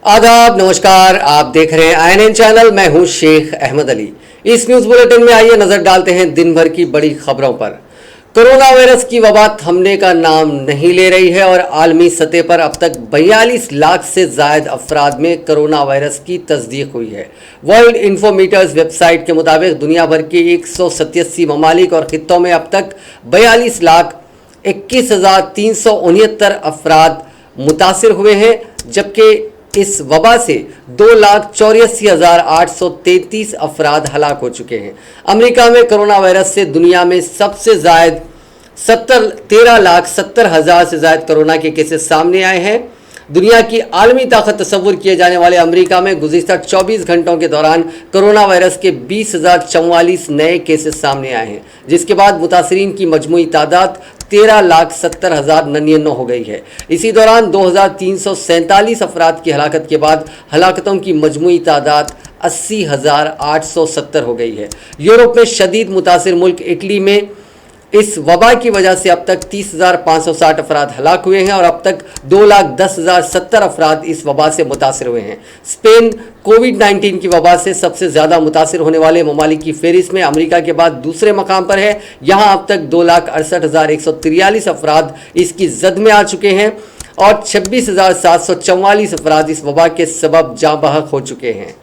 आदाब, नमस्कार। आप देख रहे हैं आईएनएन चैनल। मैं हूं शेख अहमद अली। इस न्यूज बुलेटिन में आइए नजर डालते हैं दिन भर की बड़ी खबरों पर। कोरोना वायरस की वबा थमने का नाम नहीं ले रही है और आलमी सतह पर अब तक 42 लाख से जायद अफराद में कोरोना वायरस की तस्दीक हुई है। वर्ल्ड इन्फोमीटर्स वेबसाइट के मुताबिक दुनिया भर के 187 ममालिक और खित्तों में अब तक 42 लाख 21,369 अफराद मुतासिर हुए हैं, जबकि इस वबा से 2,84,833 अफराद हलाक हो चुके हैं। अमेरिका में कोरोना वायरस से दुनिया में सबसे ज्यादा 13,70,000 से ज्यादा कोरोना के केसेस सामने आए हैं। दुनिया की आलमी ताकत तस्वुर किए जाने वाले अमेरिका में गुज़िश्ता 24 घंटों के दौरान कोरोना वायरस के 20,044 नए केसेस सामने आए हैं, जिसके बाद मुतासरीन की मजमूई तादाद 13,70,099 हो गई है। इसी दौरान 2,347 अफराद की हलाकत के बाद हलाकतों की मजमूई तादाद 80,870 हो गई है। यूरोप में शदीद मुतासिर मुल्क इटली में इस वबा की वजह से अब तक 30,560 अफराद हलाक हुए हैं और अब तक 2,10,070 अफराद इस वबा से मुतासिर हुए हैं। स्पेन कोविड-19 की वबा से सबसे ज़्यादा मुतासिर होने वाले ममालिक की फहरिस्त में अमेरिका के बाद दूसरे मकाम पर है। यहाँ अब तक 2,68,143 अफराद इसकी जद में आ चुके हैं और 26,744 अफराद इस वबा के सबब जाँ बहक हो चुके हैं।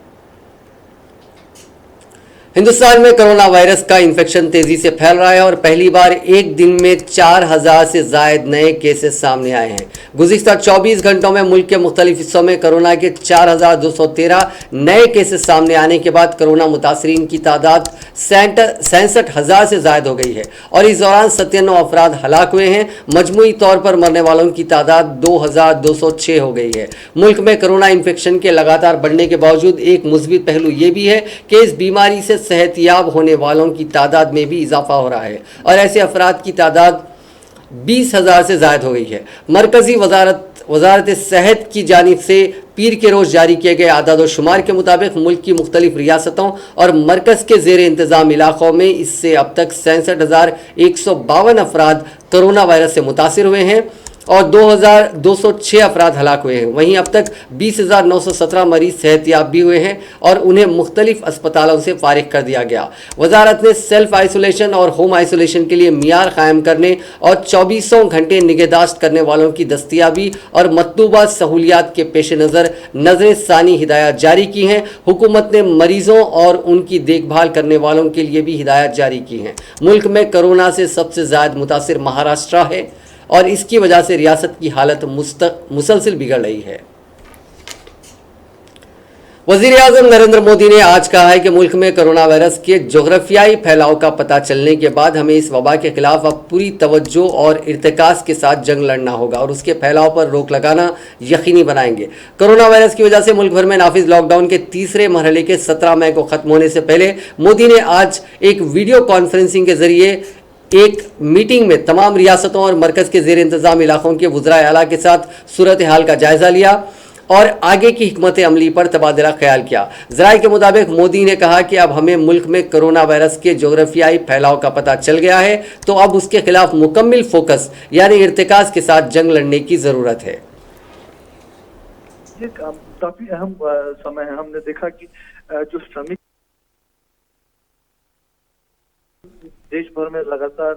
हिंदुस्तान में कोरोना वायरस का इन्फेक्शन तेजी से फैल रहा है और पहली बार एक दिन में 4,000 से जायद नए केसेस सामने आए हैं। गुज़िश्ता 24 घंटों में मुल्क के मुख्तलिफ हिस्सों में कोरोना के 4,213 नए केसेस सामने आने के बाद कोरोना मुतासरीन की तादाद 67,000 से जायद हो गई है और इस दौरान 97 अफराद हलाक हुए हैं। मजमूई तौर पर मरने वालों की तादाद 2,206 हो गई है। मुल्क में कोरोना इन्फेक्शन के लगातार बढ़ने के बावजूद एक मुस्बित पहलू ये भी है कि इस बीमारी से सेहतयाब होने वालों की तादाद में भी इजाफा हो रहा है और ऐसे अफराद की तादाद 20,000 से ज़ायद हो गई है। मरकजी वजारत सेहत की जानिब से पीर के रोज़ जारी किए गए आदाद शुमार के मुताबिक मुल्क की मुख्तलिफ रियासतों और मरकज़ के ज़ेर इंतज़ाम इलाक़ों में इससे अब तक 67,152 अफराद कोरोना वायरस से मुतासिर हुए हैं और 2,206 अफराद हलाक हुए हैं। वहीं अब तक 20,917 मरीज सेहतयाब भी हुए हैं और उन्हें मुख्तलिफ अस्पतालों से फारिग कर दिया गया। वजारत ने सेल्फ आइसोलेशन और होम आइसोलेशन के लिए मियार कायम करने और 24 घंटे निगहदाश्त करने वालों की दस्तियाबी और मतलूबा सहूलियात के पेश नज़र नजर सानी हिदायत जारी की हैं। हुकूमत ने मरीजों और उनकी देखभाल करने वालों के लिए भी हिदायत जारी की हैं। मुल्क में कोरोना से सबसे ज़्यादा मुतासिर महाराष्ट्र है और इसकी वजह से रियासत की हालत मुसलसिल बिगड़ रही है। वज़ीर-ए-आज़म नरेंद्र मोदी ने आज कहा है कि मुल्क में कोरोना वायरस के जोग्राफियाई फैलाव का पता चलने के बाद हमें इस वबा के खिलाफ अब पूरी तवज्जो और इर्तिकाज़ के साथ जंग लड़ना होगा और उसके फैलाव पर रोक लगाना यकीनी बनाएंगे। कोरोना वायरस की वजह से मुल्क भर में नाफिज लॉकडाउन के तीसरे मरहले के 17 मई को ख़त्म होने से पहले मोदी ने आज एक वीडियो कॉन्फ्रेंसिंग के जरिए एक मीटिंग में तमाम रियासतों और मरकज़ के ज़ेर इंतज़ाम इलाक़ों के वज़राए आला के साथ सूरत हाल का जायज़ा लिया और आगे की हिकमत अमली पर तबादला ख्याल किया। ज़राए के मुताबिक मोदी ने कहा कि अब हमें मुल्क में कोरोना वायरस के जोग्राफियाई फैलाव का पता चल गया है, तो अब उसके खिलाफ मुकम्मल फोकस यानी इर्तिकाज़ के साथ जंग लड़ने की ज़रूरत है। ये काफ़ी अहम समय है। हमने देखा कि जो श्रमिक देश भर में लगातार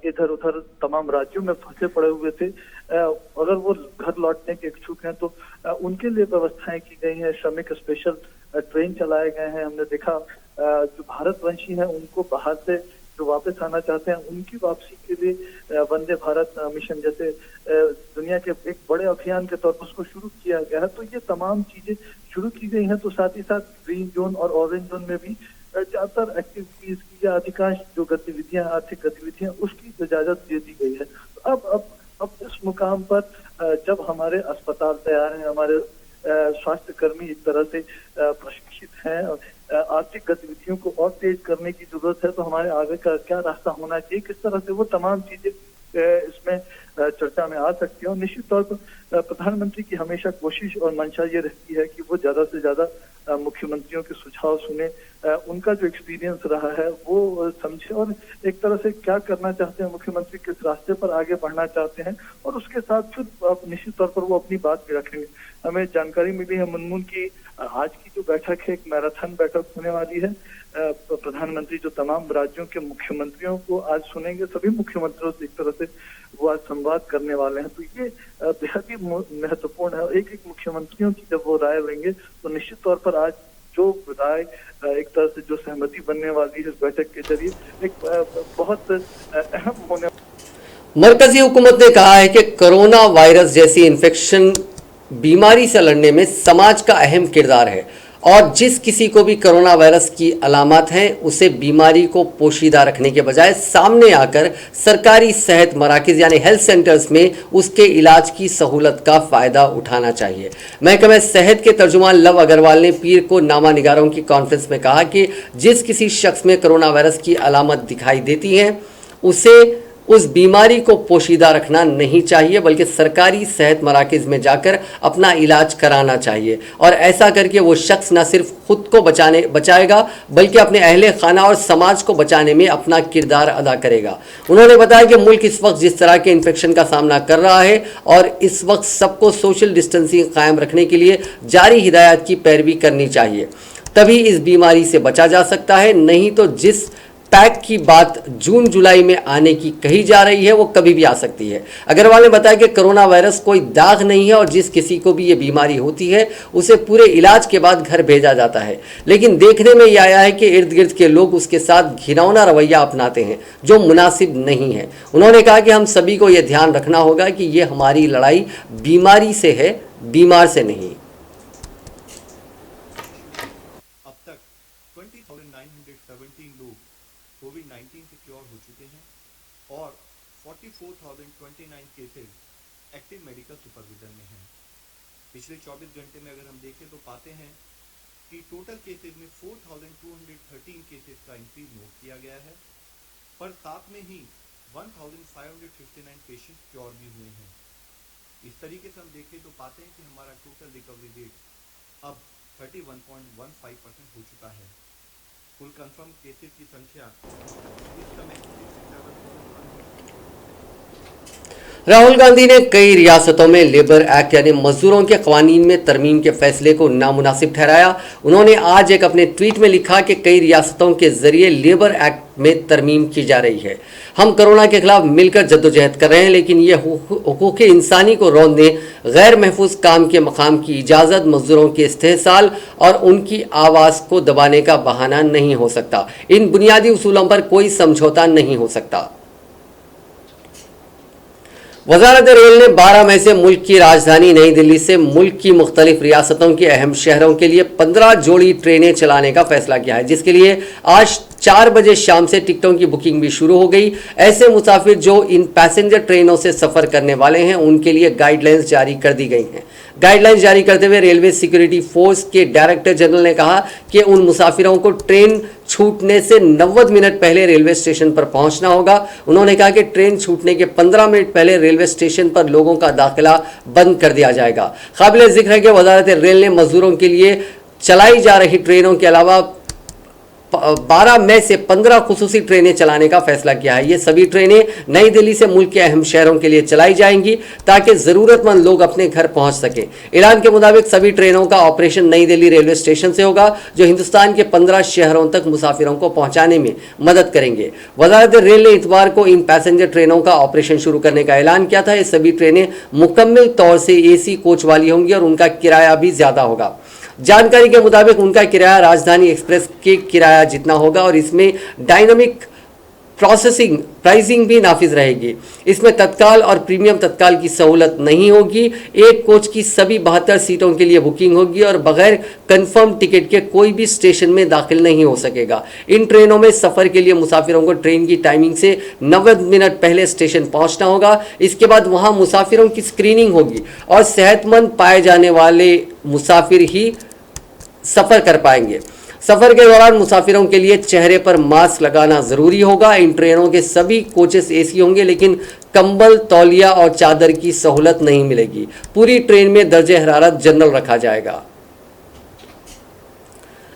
इधर उधर तमाम राज्यों में फंसे पड़े हुए थे, अगर वो घर लौटने के इच्छुक हैं तो उनके लिए व्यवस्थाएं की गई हैं। श्रमिक स्पेशल ट्रेन चलाए गए हैं। हमने देखा जो भारतवंशी हैं उनको बाहर से जो वापस आना चाहते हैं उनकी वापसी के लिए वंदे भारत मिशन जैसे दुनिया के एक बड़े अभियान के तौर पर उसको शुरू किया गया है। तो ये तमाम चीजें शुरू की गई हैं। तो साथ ही साथ ग्रीन जोन और ऑरेंज जोन में भी ज्यादातर एक्टिविटीज की या अधिकांश जो गतिविधियां आर्थिक गतिविधियां उसकी इजाजत दे दी गई है। तो अब इस मुकाम पर जब हमारे अस्पताल तैयार हैं, हमारे स्वास्थ्य कर्मी एक तरह से प्रशिक्षित हैं, आर्थिक गतिविधियों को और तेज करने की जरूरत है, तो हमारे आगे का क्या रास्ता होना चाहिए, किस तरह से वो तमाम चीजें इसमें चर्चा में आ सकती है। और निश्चित तौर पर प्रधानमंत्री की हमेशा कोशिश और मंशा ये रहती है कि वो ज्यादा से ज्यादा मुख्यमंत्रियों के सुझाव सुने, उनका जो एक्सपीरियंस रहा है वो समझे और एक तरह से क्या करना चाहते हैं मुख्यमंत्री, किस रास्ते पर आगे बढ़ना चाहते हैं, और उसके साथ फिर निश्चित तौर पर वो अपनी बात भी रखेंगे। हमें जानकारी मिली है मुनमुन की आज की जो बैठक है एक मैराथन बैठक होने वाली है। प्रधानमंत्री जो तमाम राज्यों के मुख्यमंत्रियों को आज सुनेंगे, सभी मुख्यमंत्रियों से एक तरह से वो आज संवाद करने वाले हैं, तो ये बेहद ही महत्वपूर्ण है। एक एक मुख्यमंत्रियों की जब वो राय लेंगे तो निश्चित तौर पर आज जो राय एक तरह से जो सहमति बनने वाली है इस बैठक के जरिए एक बहुत अहम होने। मरकजी हुकूमत ने कहा है कि कोरोना वायरस जैसी इन्फेक्शन बीमारी से लड़ने में समाज का अहम किरदार है और जिस किसी को भी कोरोना वायरस की अलामत हैं उसे बीमारी को पोशीदा रखने के बजाय सामने आकर सरकारी सेहत मराकज़ यानी हेल्थ सेंटर्स में उसके इलाज की सहूलत का फ़ायदा उठाना चाहिए। महकमा सेहत के तर्जुमान लव अग्रवाल ने पीर को नामा निगारों की कॉन्फ्रेंस में कहा कि जिस किसी शख्स में कोरोना वायरस की अलामत दिखाई देती है उसे उस बीमारी को पोशीदा रखना नहीं चाहिए बल्कि सरकारी सेहत मराकज़ में जाकर अपना इलाज कराना चाहिए और ऐसा करके वो शख्स न सिर्फ खुद को बचाएगा बल्कि अपने अहले खाना और समाज को बचाने में अपना किरदार अदा करेगा। उन्होंने बताया कि मुल्क इस वक्त जिस तरह के इन्फेक्शन का सामना कर रहा है और इस वक्त सबको सोशल डिस्टेंसिंग कायम रखने के लिए जारी हिदायत की पैरवी करनी चाहिए, तभी इस बीमारी से बचा जा सकता है। नहीं तो जिस पैक की बात जून जुलाई में आने की कही जा रही है वो कभी भी आ सकती है। अग्रवाल ने बताया कि कोरोना वायरस कोई दाग नहीं है और जिस किसी को भी ये बीमारी होती है उसे पूरे इलाज के बाद घर भेजा जाता है, लेकिन देखने में ये आया है कि इर्द गिर्द के लोग उसके साथ घिनौना रवैया अपनाते हैं जो मुनासिब नहीं है। उन्होंने कहा कि हम सभी को ये ध्यान रखना होगा कि ये हमारी लड़ाई बीमारी से है, बीमार से नहीं। अब तक 20,917 लोग कोविड-19 से क्योर हो चुके हैं और 44,029 केसेस एक्टिव मेडिकल सुपरविजन में हैं। पिछले 24 घंटे में अगर हम देखें तो पाते हैं कि टोटल केसेस में 4,213 केसेस का इंक्रीज नोट किया गया है, पर साथ में ही 1,559 पेशेंट क्योर भी हुए हैं। इस तरीके से हम देखें तो पाते हैं कि हमारा टोटल रिकवरी रेट अब 31.15% हो चुका है। कुल कंफर्म केसेस की संख्या इस समय राहुल गांधी ने कई रियासतों में लेबर एक्ट यानी मजदूरों के कवानीन में तरमीम के फैसले को नामुनासिब ठहराया। उन्होंने आज एक अपने ट्वीट में लिखा कि कई रियासतों के जरिए लेबर एक्ट में तरमीम की जा रही है। हम कोरोना के खिलाफ मिलकर जद्दोजहद कर रहे हैं, लेकिन ये हुकूक इंसानी को रौंदने, गैर महफूज काम के मकाम की इजाज़त, मजदूरों के इस्तेहसाल और उनकी आवाज़ को दबाने का बहाना नहीं हो सकता। इन बुनियादी उसूलों पर कोई समझौता नहीं हो सकता। वज़ारत रेल ने 12 मई से मुल्क की राजधानी नई दिल्ली से मुल्क की मुख्तलिफ रियासतों के अहम शहरों के लिए 15 जोड़ी ट्रेनें चलाने का फैसला किया है, जिसके लिए आज 4 बजे शाम से टिकटों की बुकिंग भी शुरू हो गई। ऐसे मुसाफिर जो इन पैसेंजर ट्रेनों से सफ़र करने वाले हैं उनके लिए गाइडलाइंस जारी कर दी गई हैं। गाइडलाइंस जारी करते हुए रेलवे सिक्योरिटी फोर्स के डायरेक्टर जनरल ने कहा कि उन मुसाफिरों को ट्रेन छूटने से 90 मिनट पहले रेलवे स्टेशन पर पहुंचना होगा। उन्होंने कहा कि ट्रेन छूटने के 15 मिनट पहले रेलवे स्टेशन पर लोगों का दाखिला बंद कर दिया जाएगा। काबिल जिक्र है कि वज़ारत रेल ने मजदूरों के लिए चलाई जा रही ट्रेनों के अलावा 12 मई से 15 खुसूसी ट्रेनें चलाने का फैसला किया है। ये सभी ट्रेनें नई दिल्ली से मुल्क के अहम शहरों के लिए चलाई जाएंगी ताकि ज़रूरतमंद लोग अपने घर पहुंच सकें। ऐलान के मुताबिक सभी ट्रेनों का ऑपरेशन नई दिल्ली रेलवे स्टेशन से होगा, जो हिंदुस्तान के 15 शहरों तक मुसाफिरों को पहुंचाने में मदद करेंगे। वज़ारत रेल ने इतवार को इन पैसेंजर ट्रेनों का ऑपरेशन शुरू करने का ऐलान किया था। ये सभी ट्रेनें मुकम्मल तौर से AC कोच वाली होंगी और उनका किराया भी ज़्यादा होगा। जानकारी के मुताबिक उनका किराया राजधानी एक्सप्रेस के किराया जितना होगा और इसमें डायनामिक प्राइसिंग भी नाफिज रहेगी। इसमें तत्काल और प्रीमियम तत्काल की सहूलत नहीं होगी। एक कोच की सभी 72 सीटों के लिए बुकिंग होगी और बगैर कंफर्म टिकट के कोई भी स्टेशन में दाखिल नहीं हो सकेगा। इन ट्रेनों में सफ़र के लिए मुसाफिरों को ट्रेन की टाइमिंग से 90 मिनट पहले स्टेशन पहुंचना होगा। इसके बाद वहां मुसाफिरों की स्क्रीनिंग होगी और सेहतमंद पाए जाने वाले मुसाफिर ही सफ़र कर पाएंगे। सफ़र के दौरान मुसाफिरों के लिए चेहरे पर मास्क लगाना ज़रूरी होगा। इन ट्रेनों के सभी कोचेस AC होंगे, लेकिन कंबल, तौलिया और चादर की सहूलत नहीं मिलेगी। पूरी ट्रेन में दर्जे हरारत जनरल रखा जाएगा।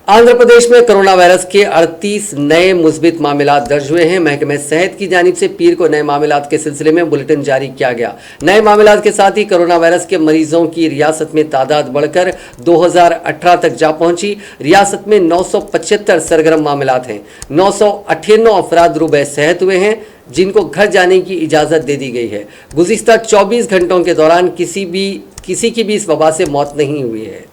आंध्र प्रदेश में कोरोना वायरस के 38 नए मुस्बित मामलात दर्ज हुए हैं। महकमे सेहत की जानिब से पीर को नए मामलात के सिलसिले में बुलेटिन जारी किया गया। नए मामलात के साथ ही कोरोना वायरस के मरीजों की रियासत में तादाद बढ़कर 2018 तक जा पहुंची। रियासत में 975 सरगर्म मामलात हैं। 998 अफराद रुबे सेहत हुए हैं, जिनको घर जाने की इजाज़त दे दी गई है। गुज़िश्ता 24 घंटों के दौरान किसी की भी इस वबा से मौत नहीं हुई है।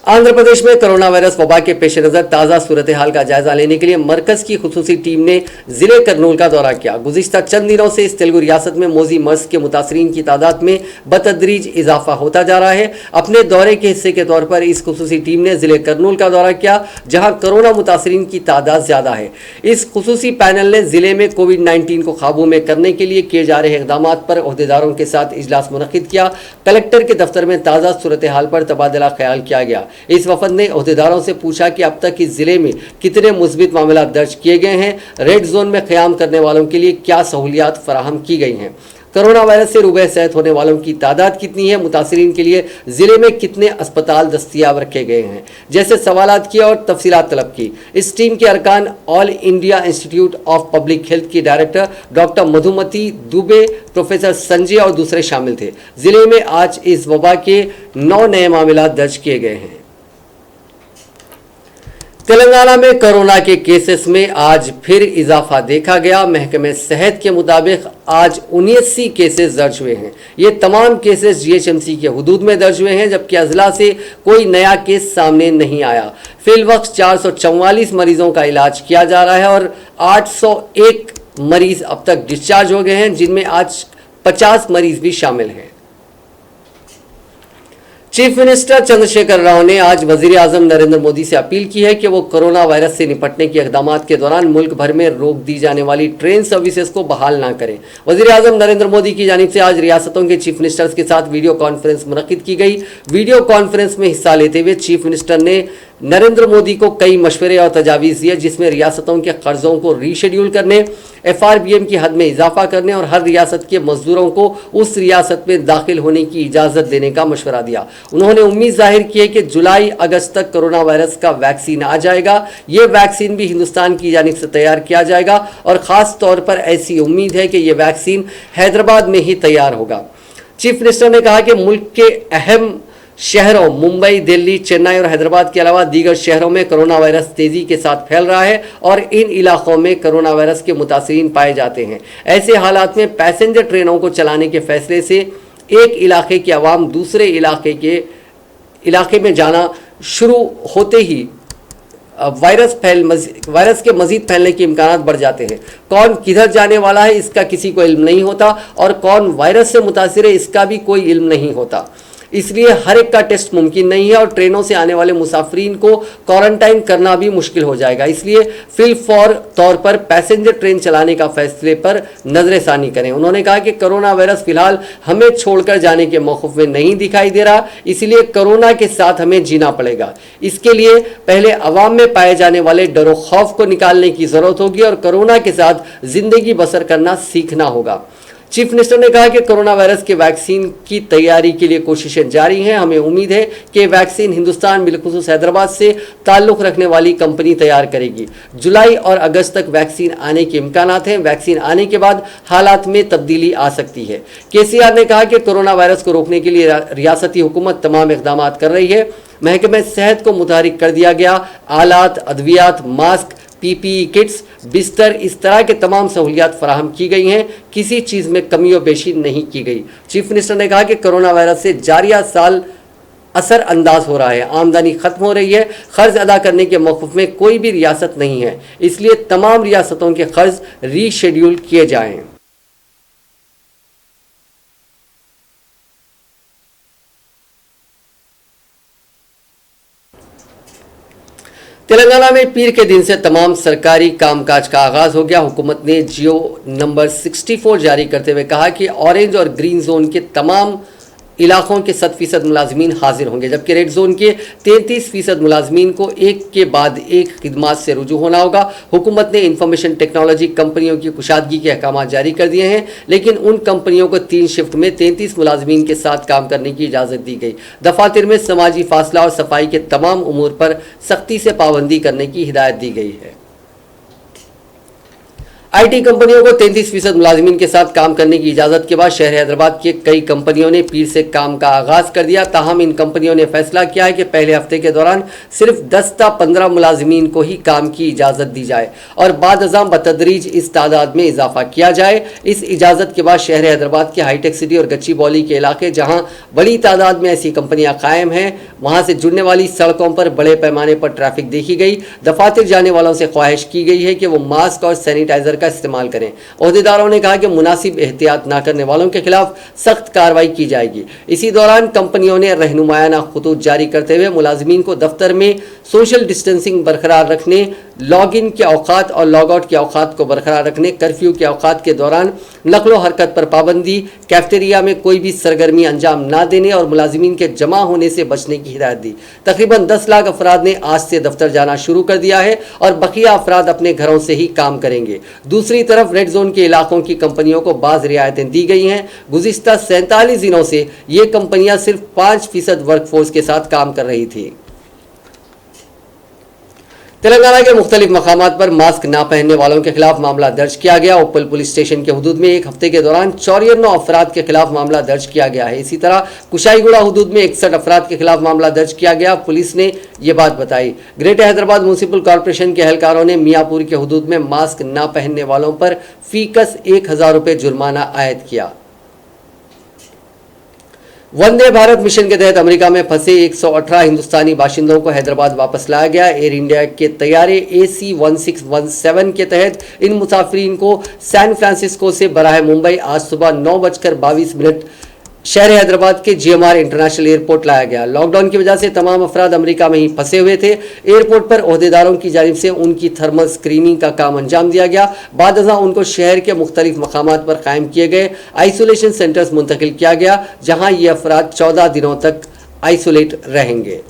आंध्र प्रदेश में कोरोना वायरस वबा के पेश नज़र ताज़ा सूरत हाल का जायजा लेने के लिए मरकज की खुसूसी टीम ने जिले करनूल का दौरा किया। गुज़िश्ता चंद दिनों से इस तेलुगु रियासत में मोजी मर्स के मुतासरीन की तादाद में बतदरीज इजाफा होता जा रहा है। अपने दौरे के हिस्से के तौर पर इस खुसूसी टीम ने जिले करनूल का दौरा किया, जहां कोरोना मुतासरीन की तादाद ज़्यादा है। इस खुसूसी पैनल ने जिले में कोविड-19 को काबू में करने के लिए किए जा रहे इकदाम पर अहदेदारों के साथ इजलास मुनक्किद किया। कलेक्टर के दफ्तर में ताज़ा सूरत हाल पर तबादला ख्याल किया गया। इस वफद ने अहदेदारों से पूछा कि अब तक इस जिले में कितने मुस्बित मामला दर्ज किए गए हैं, रेड जोन में क़याम करने वालों के लिए क्या सहूलियात फराहम की गई हैं, कोरोना वायरस से रुबे सेहत होने वालों की तादाद कितनी है, मुतासरीन के लिए जिले में कितने अस्पताल दस्तियाब रखे गए हैं, जैसे सवालात किए और तफसीलात तलब की। इस टीम के अरकान all India institute of public health की director doctor Madhumati Dubey, professor Sanjay और दूसरे शामिल थे। जिले में आज इस वबा के 9 नए मामला दर्ज किए गए हैं। तेलंगाना में कोरोना के केसेस में आज फिर इजाफा देखा गया। महकमे सेहत के मुताबिक आज 79 केसेस दर्ज हुए हैं। ये तमाम केसेस जीएचएमसी के हुदूद में दर्ज हुए हैं, जबकि अजला से कोई नया केस सामने नहीं आया। फिलवक्त 444 मरीजों का इलाज किया जा रहा है और 801 मरीज अब तक डिस्चार्ज हो गए हैं, जिनमें आज 50 मरीज भी शामिल हैं। चीफ मिनिस्टर चंद्रशेखर राव ने आज वजीर आजम नरेंद्र मोदी से अपील की है कि वो कोरोना वायरस से निपटने के इकदाम के दौरान मुल्क भर में रोक दी जाने वाली ट्रेन सर्विसेज को बहाल ना करें। वजीर आजम नरेंद्र मोदी की जानिब से आज रियासतों के चीफ मिनिस्टर्स के साथ वीडियो कॉन्फ्रेंस मुनक्किद की गई। वीडियो कॉन्फ्रेंस में हिस्सा लेते हुए चीफ मिनिस्टर ने नरेंद्र मोदी को कई मशवरे और तजावीज़ दिए, जिसमें रियासतों के कर्जों को रीशेड्यूल करने, FRBM की हद में इजाफा करने और हर रियासत के मजदूरों को उस रियासत में दाखिल होने की इजाज़त देने का मशवरा दिया। उन्होंने उम्मीद जाहिर की है कि जुलाई अगस्त तक कोरोना वायरस का वैक्सीन आ जाएगा। ये वैक्सीन भी हिंदुस्तान की जानिब से तैयार किया जाएगा और ख़ास तौर पर ऐसी उम्मीद है कि ये वैक्सीन हैदराबाद में ही तैयार होगा। चीफ मिनिस्टर ने कहा कि मुल्क के अहम शहरों मुंबई, दिल्ली, चेन्नई और हैदराबाद के अलावा दीगर शहरों में कोरोना वायरस तेजी के साथ फैल रहा है और इन इलाकों में कोरोना वायरस के मुतासिरीन पाए जाते हैं। ऐसे हालात में पैसेंजर ट्रेनों को चलाने के फैसले से एक इलाके की आवाम दूसरे इलाके में जाना शुरू होते ही वायरस के मजीद फैलने के इम्कानात बढ़ जाते हैं। कौन किधर जाने वाला है इसका किसी को इल्म नहीं होता और कौन वायरस से मुतासिर है इसका भी कोई इल्म नहीं होता। इसलिए हर एक का टेस्ट मुमकिन नहीं है और ट्रेनों से आने वाले मुसाफिरीन को क्वारंटाइन करना भी मुश्किल हो जाएगा। इसलिए फिल फॉर तौर पर पैसेंजर ट्रेन चलाने का फैसले पर नजरसानी करें। उन्होंने कहा कि कोरोना वायरस फिलहाल हमें छोड़कर जाने के मौक़िफ़ में नहीं दिखाई दे रहा, इसलिए कोरोना के साथ हमें जीना पड़ेगा। इसके लिए पहले अवाम में पाए जाने वाले डर खौफ को निकालने की ज़रूरत होगी और कोरोना के साथ ज़िंदगी बसर करना सीखना होगा। चीफ मिनिस्टर ने कहा कि कोरोना वायरस के वैक्सीन की तैयारी के लिए कोशिशें जारी हैं। हमें उम्मीद है कि वैक्सीन हिंदुस्तान बिलखुसूस हैदराबाद से ताल्लुक़ रखने वाली कंपनी तैयार करेगी। जुलाई और अगस्त तक वैक्सीन आने के इम्कानात हैं। वैक्सीन आने के बाद हालात में तब्दीली आ सकती है। KCR ने कहा कि कोरोना वायरस को रोकने के लिए रियासती हुकूमत तमाम इक़दाम कर रही है। महकमे सेहत को मुतहरिक कर दिया गया। आलात, अद्वियात, मास्क, PPE किट्स, बिस्तर, इस तरह के तमाम सहूलियात फराहम की गई हैं। किसी चीज़ में कमी व बेशी नहीं की गई। चीफ मिनिस्टर ने कहा कि कोरोना वायरस से जारिया साल असर अंदाज हो रहा है, आमदनी खत्म हो रही है, खर्च अदा करने के मौक़िफ़ में कोई भी रियासत नहीं है, इसलिए तमाम रियासतों के खर्च रीशेड्यूल किए जाएँ। तेलंगाना में पीर के दिन से तमाम सरकारी कामकाज का आगाज हो गया। हुकूमत ने जियो नंबर 64 जारी करते हुए कहा कि ऑरेंज और ग्रीन जोन के तमाम इलाकों के 100% मुलाजमीन हाजिर होंगे, जबकि रेड जोन के 33% मुलाजमीन को एक के बाद एक खिदमात से रुजू होना होगा। हुकूमत ने इंफॉर्मेशन टेक्नोलॉजी कंपनियों की कुशादगी के अहकाम जारी कर दिए हैं, लेकिन उन कंपनियों को 3 शिफ्ट में 33 मुलाजमीन के साथ काम करने की इजाज़त दी गई। दफातर में समाजी फासला और सफाई के तमाम उमूर पर सख्ती से पाबंदी करने की हिदायत दी गई है। आईटी कंपनियों को 33% मुलाजमीन के साथ काम करने की इजाज़त के बाद शहर हैदराबाद के कई कंपनियों ने पीर से काम का आगाज़ कर दिया। ताहम इन कंपनियों ने फैसला किया है कि पहले हफ्ते के दौरान सिर्फ 10 ता 15 मुलाजमीन को ही काम की इजाज़त दी जाए और बाद अज़ाम बतदरीज इस तादाद में इजाफा किया जाए। इस इजाज़त के बाद शहर हैदराबाद के हाईटेक सिटी और गच्चीबौली के इलाके, जहाँ बड़ी तादाद में ऐसी कंपनियाँ कायम हैं, वहाँ से जुड़ने वाली सड़कों पर बड़े पैमाने पर ट्रैफिक देखी गई। दफातर जाने वालों से ख्वाहिश की गई है कि वो मास्क और सैनिटाइजर का इस्तेमाल करें। ओहदेदारों ने कहा कि मुनासिब एहतियात न करने वालों के खिलाफ सख्त कार्रवाई की जाएगी। इसी दौरान कंपनियों ने रहनुमायाना खुतूत जारी करते हुए मुलाजमीन को दफ्तर में सोशल डिस्टेंसिंग बरकरार रखने, लॉग इन के औकात और लॉग आउट के औकात को बरकरार रखने, कर्फ्यू के औकात के दौरान नकलो हरकत पर पाबंदी, कैफेटेरिया में कोई भी सरगर्मी अंजाम ना देने और मुलाजमीन के जमा होने से बचने की हिदायत दी। तकरीबन 10 लाख अफराद ने आज से दफ्तर जाना शुरू कर दिया है और बकिया अफराद अपने घरों से ही काम करेंगे। दूसरी तरफ रेड जोन के इलाकों की कंपनियों को बाज़ रियायतें दी गई हैं। गुज़िश्ता 47 दिनों से ये कंपनियां सिर्फ 5% वर्कफोर्स के साथ काम कर रही थी। तेलंगाना के मुख्तलिफ मकामात पर मास्क ना पहनने वालों के खिलाफ मामला दर्ज किया गया। उप्पल पुलिस स्टेशन के हुदूद में एक हफ्ते के दौरान 54 अफराद के खिलाफ मामला दर्ज किया गया है। इसी तरह कुशाईगुड़ा हुदूद में 61 अफराद के खिलाफ मामला दर्ज किया गया। पुलिस ने ये बात बताई। ग्रेटर हैदराबाद म्यूनिसिपल कॉरपोरेशन के एहलकारों ने मियाँपुर के हुदूद में मास्क ना पहनने वालों पर फीकस 1000 रुपये जुर्माना आयद किया। वंदे भारत मिशन के तहत अमेरिका में फंसे 118 हिंदुस्तानी बाशिंदों को हैदराबाद वापस लाया गया। एयर इंडिया के तैयारे AC-1617 के तहत इन मुसाफिरीन को सैन फ्रांसिस्को से बराह मुंबई आज सुबह 9:22 शहर हैदराबाद के GMR इंटरनेशनल एयरपोर्ट लाया गया। लॉकडाउन की वजह से तमाम अफराद अमेरिका में ही फंसे हुए थे। एयरपोर्ट पर ओहदेदारों की जानिब से उनकी थर्मल स्क्रीनिंग का काम अंजाम दिया गया। बाद अज़ां उनको शहर के मुख्तलिफ मकामात पर कायम किए गए आइसोलेशन सेंटर्स मुंतकिल किया गया, जहाँ ये अफराद 14 दिनों तक आइसोलेट रहेंगे।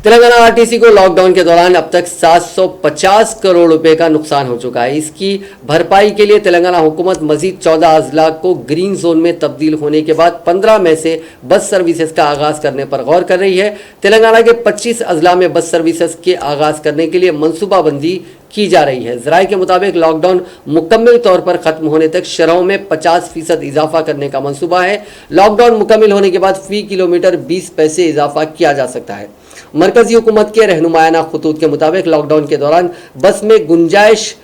तेलंगाना आरटीसी को लॉकडाउन के दौरान अब तक 750 करोड़ रुपए का नुकसान हो चुका है। इसकी भरपाई के लिए तेलंगाना हुकूमत मजीद 14 अजला को ग्रीन जोन में तब्दील होने के बाद 15 मई से बस सर्विसेज का आगाज करने पर गौर कर रही है। तेलंगाना के 25 अजला में बस सर्विसेज के आगाज करने के लिए मनसूबाबंदी की जा रही है। ज़राए के मुताबिक लॉकडाउन मुकम्मल तौर पर ख़त्म होने तक शरहों में 50% इजाफा करने का मंसूबा है। लॉकडाउन मुकम्मल होने के बाद फी किलोमीटर 20 पैसे इजाफा किया जा सकता है। मरकजी हुकूमत के रहनुमायाना खुतूत के मुताबिक लॉकडाउन के दौरान बस में गुंजाइश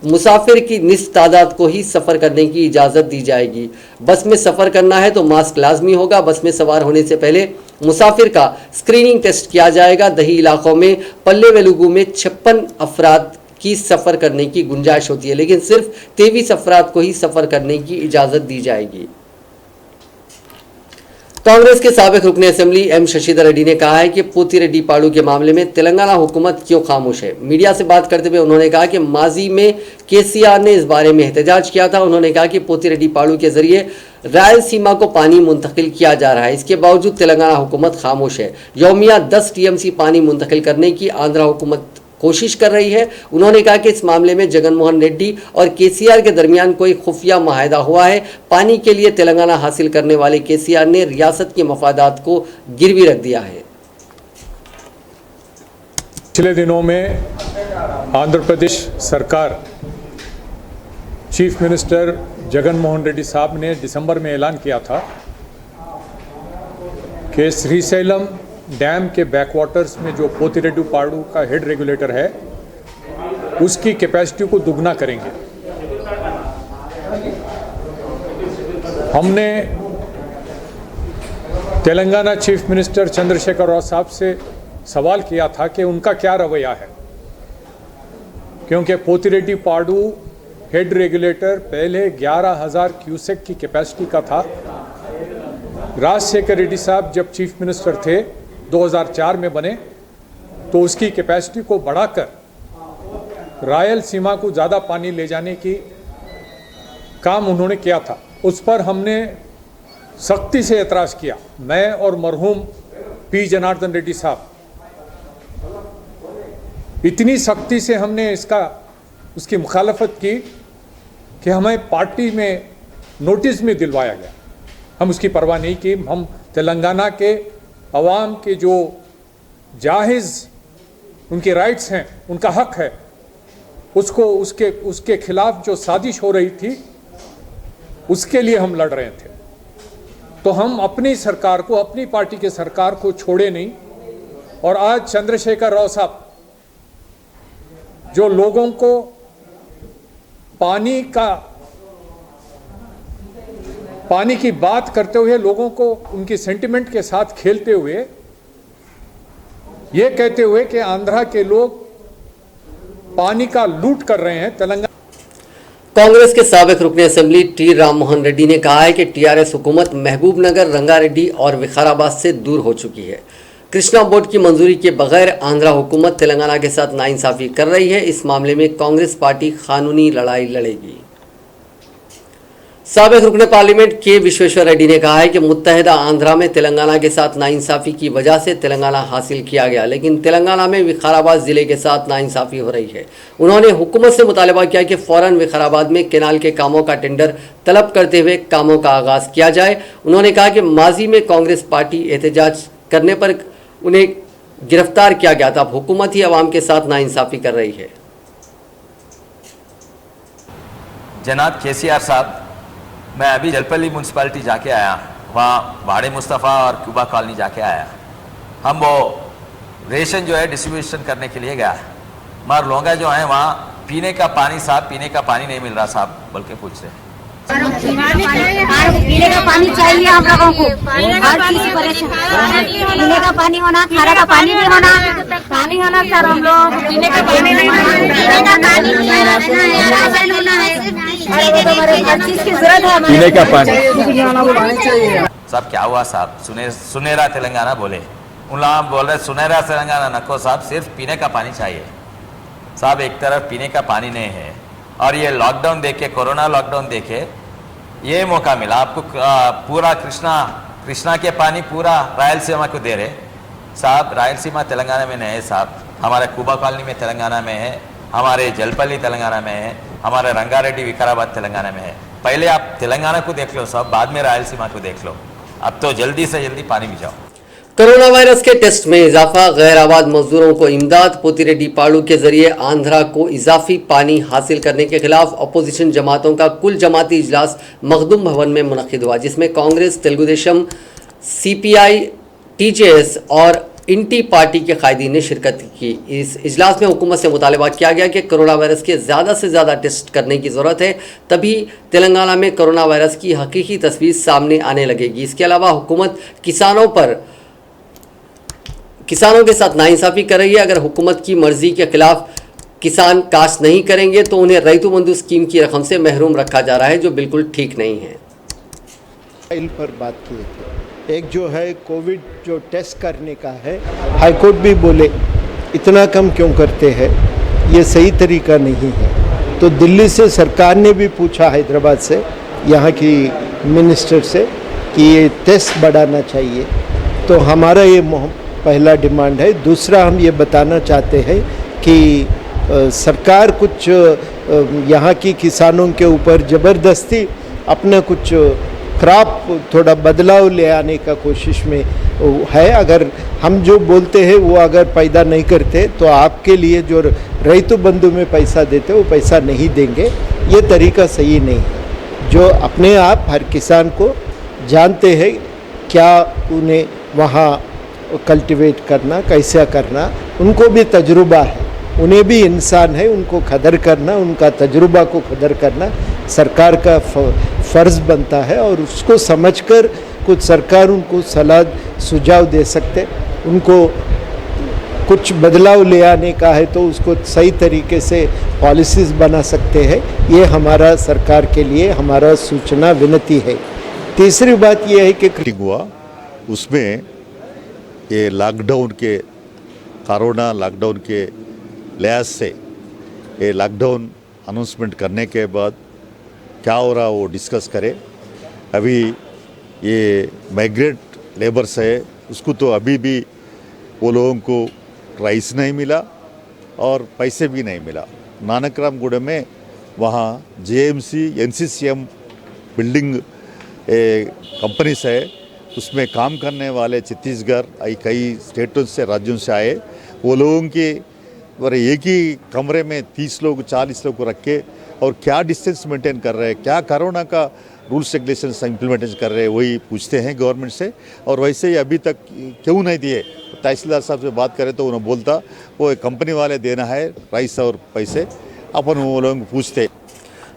मुसाफिर की निस्फ तादाद को ही सफ़र करने की इजाज़त दी जाएगी। बस में सफ़र करना है तो मास्क लाजमी होगा। बस में सवार होने से पहले मुसाफिर का स्क्रीनिंग टेस्ट किया जाएगा। दही इलाकों में पल्ले वेलुगू में 56 अफराद की सफ़र करने की गुंजाइश होती है, लेकिन सिर्फ 23 अफराद को ही सफ़र करने की इजाज़त दी जाएगी। कांग्रेस के साबिक रुकन असेंबली एम शशिधर रेड्डी ने कहा है कि पोतिरेड्डी पाड़ू के मामले में तेलंगाना हुकूमत क्यों खामोश है। मीडिया से बात करते हुए उन्होंने कहा कि माजी में केसीआर ने इस बारे में एहतजाज किया था। उन्होंने कहा कि पोतिरेड्डी पाड़ू के जरिए रायलसीमा को पानी मुंतकिल किया जा रहा है, इसके बावजूद तेलंगाना हुकूमत खामोश है। यौमिया 10 TMC पानी मुंतकिल करने की आंध्रा हुकूमत कोशिश कर रही है। उन्होंने कहा कि इस मामले में जगनमोहन रेड्डी और केसीआर के दरमियान कोई खुफिया माहिदा हुआ है। पानी के लिए तेलंगाना हासिल करने वाले केसीआर ने रियासत के मफादात को गिरवी रख दिया है। पिछले दिनों में आंध्र प्रदेश सरकार चीफ मिनिस्टर जगनमोहन रेड्डी साहब ने दिसंबर में ऐलान किया था कि श्रीशैलम डैम के बैकवाटर्स में जो पोतिरेड्डी पाड़ू का हेड रेगुलेटर है उसकी कैपेसिटी को दुगना करेंगे। हमने तेलंगाना चीफ मिनिस्टर चंद्रशेखर राव साहब से सवाल किया था कि उनका क्या रवैया है, क्योंकि पोतिरेड्डी पाड़ू हेड रेगुलेटर पहले 11,000 क्यूसेक की कैपेसिटी का था। राजशेखर रेड्डी साहब जब चीफ मिनिस्टर थे 2004 में बने तो उसकी कैपेसिटी को बढ़ाकर रायलसीमा को ज़्यादा पानी ले जाने की काम उन्होंने किया था। उस पर हमने सख्ती से एतराज़ किया। मैं और मरहूम पी जनार्दन रेड्डी साहब, इतनी सख्ती से हमने उसकी मुखालफत की कि हमें पार्टी में नोटिस में दिलवाया गया। हम उसकी परवाह नहीं की। हम तेलंगाना के अवाम के जो जायज़ उनके राइट्स हैं, उनका हक है, उसके खिलाफ जो साजिश हो रही थी उसके लिए हम लड़ रहे थे। तो हम अपनी सरकार को, अपनी पार्टी के सरकार को छोड़े नहीं। और आज चंद्रशेखर राव साहब जो लोगों को पानी की बात करते हुए, लोगों को उनकी सेंटिमेंट के साथ खेलते हुए, ये कहते हुए कि आंध्रा के लोग पानी का लूट कर रहे हैं, तेलंगाना। कांग्रेस के साबिक रुकने असेंबली टी राम मोहन रेड्डी ने कहा है कि टीआरएस हुकूमत महबूबनगर, रंगारेड्डी और विकाराबाद से दूर हो चुकी है। कृष्णा बोर्ड की मंजूरी के बगैर आंध्रा हुकूमत तेलंगाना के साथ नाइंसाफी कर रही है। इस मामले में कांग्रेस पार्टी कानूनी लड़ाई लड़ेगी। साबिक रुकने पार्लियामेंट के विश्वेश्वर रेड्डी ने कहा है कि मुत्तहिदा आंध्रा में तेलंगाना के साथ नाइंसाफी की वजह से तेलंगाना हासिल किया गया, लेकिन तेलंगाना में विकाराबाद जिले के साथ नाइंसाफी हो रही है। उन्होंने हुकूमत से मुतालबा किया कि फौरन विकाराबाद में केनाल के कामों का टेंडर तलब करते हुए कामों का आगाज किया जाए। उन्होंने कहा कि माजी में कांग्रेस पार्टी एहतजाज करने पर उन्हें गिरफ्तार किया गया था। अब हुकूमत ही अवाम के साथ नाइंसाफी कर रही है। जनाब केसीआर साहब, मैं अभी जलपल्ली म्यूनसिपालिटी जाके आया, वहाँ वाड़े मुस्तफ़ा और क्यूबा कॉलोनी जाके आया। हम वो रेशन जो है डिस्ट्रीब्यूशन करने के लिए गया, मगर लोग जो हैं वहाँ पीने का पानी नहीं मिल रहा साहब, बल्कि पूछ रहे पीने का पानी चाहिए हम लोगों को। हर चीज परेशान, पीने का पानी होना, खाने का पानी भी होना, पानी होना सर। हम लोग पीने का पानी नहीं, पीने का पानी राशन होना है, हर चीज की जरूरत है। पीने का पानी चाहिए साहब। क्या हुआ साहब? सुनहरा तेलंगाना बोले, उन लोग बोल रहे सुनहरा तेलंगाना नको साहब, सिर्फ पीने का पानी चाहिए साहब। एक तरफ पीने का पानी नहीं है और ये लॉकडाउन देखे, कोरोना लॉकडाउन देखे, ये मौका मिला आपको। पूरा कृष्णा के पानी पूरा रायलसीमा को दे रहे साहब। रायलसीमा तेलंगाना में नहीं है साहब, हमारे कुबा कॉलोनी में तेलंगाना में है, हमारे जलपल्ली तेलंगाना में है, हमारे रंगारेड्डी विकाराबाद तेलंगाना में है। पहले आप तेलंगाना को देख लो साहब, बाद में रायलसीमा को देख लो। अब तो जल्दी से जल्दी पानी भिजाओ। कोरोना वायरस के टेस्ट में इजाफा, गैर आबाद मजदूरों को इमदाद, पोतिरेड्डी पाड़ू के जरिए आंध्रा को इजाफी पानी हासिल करने के खिलाफ अपोजिशन जमातों का कुल जमाती इजलास मखदूम भवन में मुनक्किद हुआ, जिसमें कांग्रेस, तेलुगु देशम, सीपीआई, टीजेएस और इंटी पार्टी के कायदीन ने शिरकत की। इस इजलास में हुकूमत से मुतालबा किया गया कि कोरोना वायरस के ज़्यादा से ज़्यादा टेस्ट करने की ज़रूरत है, तभी तेलंगाना में कोरोना वायरस की हकीकी तस्वीर सामने आने लगेगी। इसके अलावा हुकूमत किसानों के साथ नाइंसाफ़ी कर रही है। अगर हुकूमत की मर्जी के खिलाफ किसान काश्त नहीं करेंगे तो उन्हें रईतु बंधु स्कीम की रकम से महरूम रखा जा रहा है, जो बिल्कुल ठीक नहीं है। फाइल पर बात किए थे, एक जो है कोविड जो टेस्ट करने का है, हाईकोर्ट भी बोले इतना कम क्यों करते हैं, ये सही तरीका नहीं है। तो दिल्ली से सरकार ने भी पूछा हैदराबाद से, यहाँ की मिनिस्टर से, कि ये टेस्ट बढ़ाना चाहिए। तो हमारा ये पहला डिमांड है। दूसरा, हम ये बताना चाहते हैं कि सरकार कुछ यहाँ की किसानों के ऊपर ज़बरदस्ती अपना कुछ क्रॉप थोड़ा बदलाव ले आने का कोशिश में है। अगर हम जो बोलते हैं वो अगर पैदा नहीं करते तो आपके लिए जो रईतु बंधु में पैसा देते वो पैसा नहीं देंगे। ये तरीका सही नहीं है। जो अपने आप हर किसान को जानते हैं क्या उन्हें वहाँ कल्टीवेट करना, कैसा करना, उनको भी तजुर्बा है, उन्हें भी इंसान है, उनको कदर करना, उनका तजुर्बा को कदर करना सरकार का फ़र्ज़ बनता है। और उसको समझकर कुछ सरकार उनको सलाह सुझाव दे सकते, उनको कुछ बदलाव ले आने का है तो उसको सही तरीके से पॉलिसीज़ बना सकते हैं। ये हमारा सरकार के लिए हमारा सूचना विनती है। तीसरी बात ये है कि हुआ उसमें ये लॉकडाउन के, कोरोना लॉकडाउन के लिहाज से ये लॉकडाउन अनाउंसमेंट करने के बाद क्या हो रहा वो डिस्कस करें अभी ये माइग्रेट लेबर्स है, उसको तो अभी भी वो लोगों को राइस नहीं मिला और पैसे भी नहीं मिला। नानकराम गुड़ा में वहाँ JMC NCCM बिल्डिंग कंपनीज है, उसमें काम करने वाले छत्तीसगढ़ कई स्टेटों से राज्यों से आए। वो लोगों के एक ही कमरे में 30 लोग 40 लोग को रख के और क्या डिस्टेंस मेंटेन कर रहे हैं, क्या कोरोना का रूल्स रेगुलेशंस इम्प्लीमेंटेशन कर रहे हैं, वही पूछते हैं गवर्नमेंट से। और वैसे ही अभी तक क्यों नहीं दिए, तहसीलदार साहब से बात करें तो उन्होंने बोलता वो कंपनी वाले देना है राइस और पैसे, अपन वो लोगों को पूछते।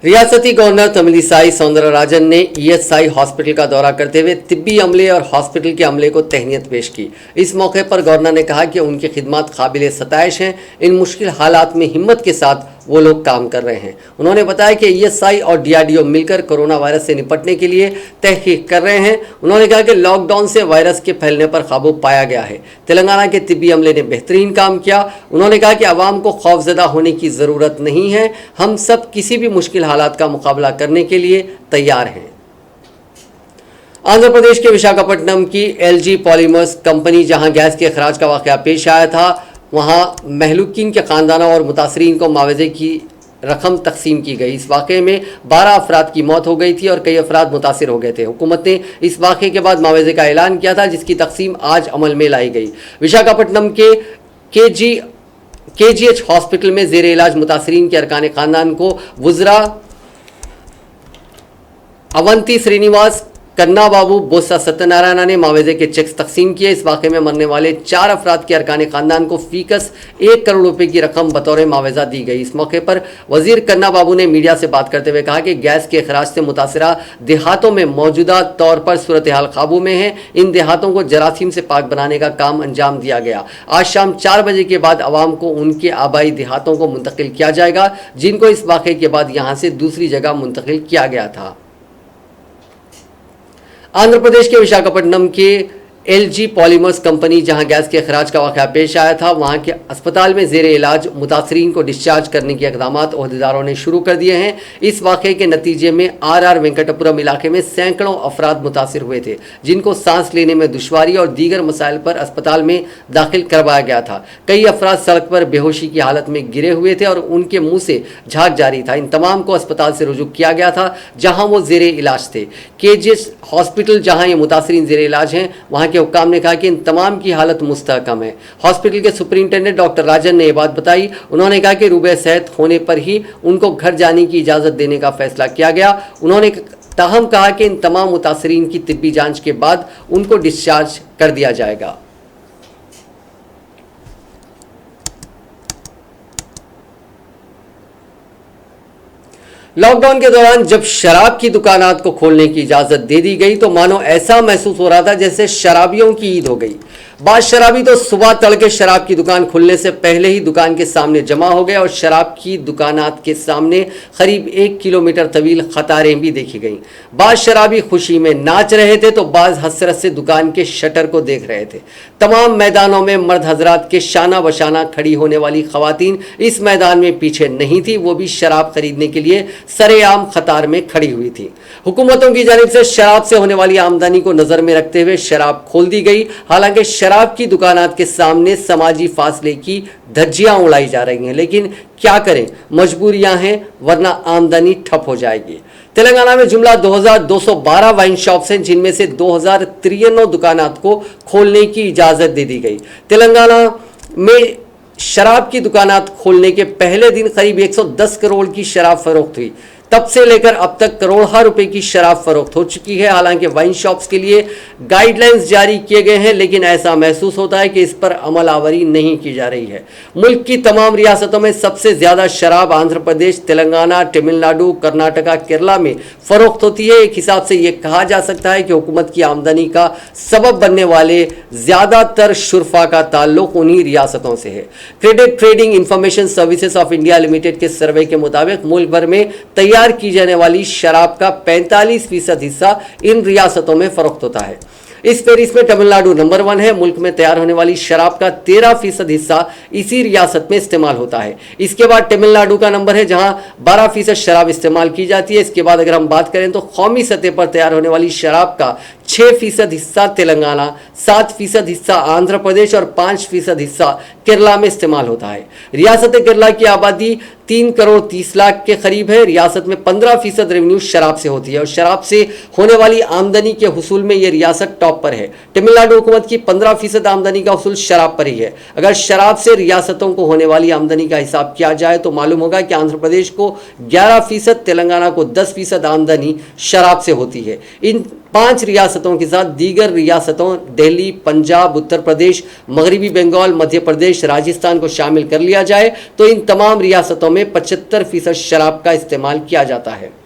रियासती गवर्नर तमिलिसाई सौंदरराजन ने ESI हॉस्पिटल का दौरा करते हुए तिब्बी अमले और हॉस्पिटल के अमले को तहनीत पेश की। इस मौके पर गवर्नर ने कहा कि उनकी खिदमत काबिल सताइश हैं। इन मुश्किल हालात में हिम्मत के साथ वो लोग काम कर रहे हैं। उन्होंने बताया कि ESI और DRDO मिलकर कोरोना वायरस से निपटने के लिए तहकीक कर रहे हैं। उन्होंने कहा कि लॉकडाउन से वायरस के फैलने पर काबू पाया गया है। तेलंगाना के तिब्बी अमले ने बेहतरीन काम किया। उन्होंने कहा कि आवाम को खौफजदा होने की ज़रूरत नहीं है, हम सब किसी भी मुश्किल हालात का मुकाबला करने के लिए तैयार हैं। आंध्र प्रदेश के विशाखापट्टनम की LG पॉलीमर्स कंपनी जहां गैस के अखराज का वाकया पेश आया था, वहां महलूकीन के खानदानों और मुतासरीन को मुआवजे की रकम तकसीम की गई। इस वाक़े में 12 अफराद की मौत हो गई थी और कई अफराद मुतासिर हो गए थे। हुकूमत ने इस वाक़े के बाद मुआवजे का ऐलान किया था, जिसकी तकसीम आज अमल में लाई गई। विशाखापट्टनम के KGH हॉस्पिटल में जेर इलाज मुतासरीन के अरकान खानदान को वुज़रा अवंती श्रीनिवास, कन्ना बाबू, बोसा सत्यनारायण ने मुआवजे के चेक्स तकसीम किए। इस वाक़े में मरने वाले 4 अफराद के अरकान खानदान को फीकस 1 करोड़ रुपए की रकम बतौर मुआवजा दी गई। इस मौके पर वजीर कन्ना बाबू ने मीडिया से बात करते हुए कहा कि गैस के अखराज से मुतासरा देहातों में मौजूदा तौर पर सूरत हाल काबू में है। इन देहातों को जरासीम से पाक बनाने का काम अंजाम दिया गया। आज शाम 4 बजे के बाद आवाम को उनके आबाई देहातों को मुंतकिल किया जाएगा, जिनको इस वाक़े के बाद यहाँ से दूसरी जगह मुंतकिल किया गया था। आंध्र प्रदेश के विशाखापट्टनम के LG पॉलीमर्स कंपनी जहां गैस के अखराज का वाक़या पेश आया था, वहां के अस्पताल में जेर इलाज मुतासरीन को डिस्चार्ज करने के इक़दामात ओहदेदारों ने शुरू कर दिए हैं। इस वाक़े के नतीजे में RR वेंकटपुरम इलाके में सैकड़ों अफराद मुतासिर हुए थे, जिनको सांस लेने में दुश्वारी और दीगर मसाइल पर अस्पताल में दाखिल करवाया गया था। कई अफराद सड़क पर बेहोशी की हालत में गिरे हुए थे और उनके मुँह से झाग जारी था। इन तमाम को अस्पताल से रुजू किया गया था, जहाँ वो जेर इलाज थे। KGH हॉस्पिटल जहाँ ये मुतासरीन जेर इलाज हैं, वहाँ के हुक्काम ने कहा कि इन तमाम की हालत मुस्तहकम है। हॉस्पिटल के सुपरिंटेंडेंट डॉक्टर राजन ने यह बात बताई। उन्होंने कहा कि रूबे सेहत होने पर ही उनको घर जाने की इजाज़त देने का फैसला किया गया। उन्होंने ताहम कहा कि इन तमाम मुतासरीन की तिब्बी जांच के बाद उनको डिस्चार्ज कर दिया जाएगा। लॉकडाउन के दौरान जब शराब की दुकानात को खोलने की इजाज़त दे दी गई तो मानो ऐसा महसूस हो रहा था जैसे शराबियों की ईद हो गई। बाद शराबी तो सुबह तड़के शराब की दुकान खुलने से पहले ही दुकान के सामने जमा हो गए और शराब की दुकानात के सामने करीब 1 किलोमीटर तवील कतारें भी देखी गईं। बाद शराबी खुशी में नाच रहे थे तो बाज हसरत से दुकान के शटर को देख रहे थे। तमाम मैदानों में मर्द हजरात के शाना बशाना खड़ी होने वाली खवातीन इस मैदान में पीछे नहीं थी, वो भी शराब खरीदने के लिए सरेआम कतार में खड़ी हुई थी। हुकूमतों की जानिब से शराब से होने वाली आमदनी को नजर में रखते हुए शराब खोल दी गई। हालांकि शराब की दुकानात के सामने समाजी फासले की धज्जियां उड़ाई जा रही हैं, लेकिन क्या करें, मजबूरियां हैं, वरना आमदनी ठप हो जाएगी। तेलंगाना में जुमला 2212 वाइन शॉप्स हैं, जिनमें से 2093 दुकानात को खोलने की इजाजत दे दी गई। तेलंगाना में शराब की दुकानात खोलने के पहले दिन करीब 110 करोड़ की शराब फरोख्त हुई। तब से लेकर अब तक करोड़ों रुपए की शराब फरोख्त हो चुकी है। हालांकि वाइन शॉप्स के लिए गाइडलाइंस जारी किए गए हैं, लेकिन ऐसा महसूस होता है कि इस पर अमल आवरी नहीं की जा रही है। मुल्क की तमाम रियासतों में सबसे ज्यादा शराब आंध्र प्रदेश, तेलंगाना, तमिलनाडु, कर्नाटका, केरला में फरोख्त होती है। एक हिसाब से यह कहा जा सकता है कि हुकूमत की आमदनी का सबब बनने वाले ज्यादातर शुरफा का ताल्लुक उन्हीं रियासतों से है। Credit trading information services of India limited के सर्वे के मुताबिक मुल्क भर में तैयार की जाने वाली शराब का 45% हिस्सा इन रियासतों में फरोख्त होता है। इस फहरिस्त में तमिलनाडु नंबर 1 है। मुल्क में तैयार होने वाली शराब का 13% हिस्सा इसी रियासत में इस्तेमाल होता है। इसके बाद तमिलनाडु का नंबर है जहां 12% शराब इस्तेमाल की जाती है। इसके बाद अगर हम बात करें तो कौमी सतह पर तैयार होने वाली शराब का 6% हिस्सा तेलंगाना, 7% हिस्सा आंध्र प्रदेश और 5% हिस्सा केरला में इस्तेमाल होता है। रियासत केरला की आबादी 3 करोड़ 30 लाख के करीब है। रियासत में 15% रेवेन्यू शराब से होती है और शराब से होने वाली आमदनी के हुसूल में यह रियासत टॉप पर है। तमिलनाडु हुकूमत की 15% आमदनी का हुसूल शराब पर ही है। अगर शराब से रियासतों को होने वाली आमदनी का हिसाब किया जाए तो मालूम होगा कि आंध्र प्रदेश को 11%, तेलंगाना को 10% आमदनी शराब से होती है। इन 5 रियासतों के साथ दीगर रियासतों दिल्ली, पंजाब, उत्तर प्रदेश, मगरबी बंगाल, मध्य प्रदेश, राजस्थान को शामिल कर लिया जाए तो इन तमाम रियासतों में 75% शराब का इस्तेमाल किया जाता है।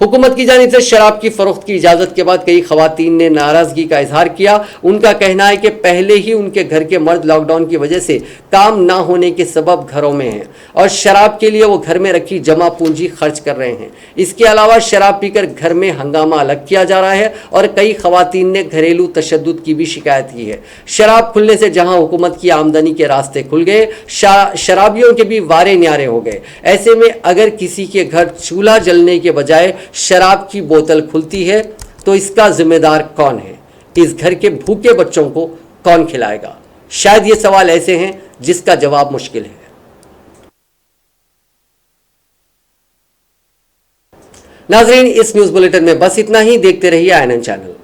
हुकूमत की जानिब से शराब की फरोख्त की इजाज़त के बाद कई खवातीन ने नाराज़गी का इजहार किया। उनका कहना है कि पहले ही उनके घर के मर्द लॉकडाउन की वजह से काम ना होने के सबब घरों में हैं और शराब के लिए वो घर में रखी जमा पूंजी खर्च कर रहे हैं। इसके अलावा शराब पीकर घर में हंगामा अलग किया जा रहा है और कई खवातीन ने घरेलू तशद्दुद की भी शिकायत की है। शराब खुलने से जहां हुकूमत की आमदनी के रास्ते खुल गए, शराबियों के भी वारे न्यारे हो गए। ऐसे में अगर किसी के घर चूल्हा जलने के बजाय शराब की बोतल खुलती है तो इसका जिम्मेदार कौन है? इस घर के भूखे बच्चों को कौन खिलाएगा? शायद ये सवाल ऐसे हैं जिसका जवाब मुश्किल है। नाजरीन, इस न्यूज बुलेटिन में बस इतना ही। देखते रहिए INN चैनल।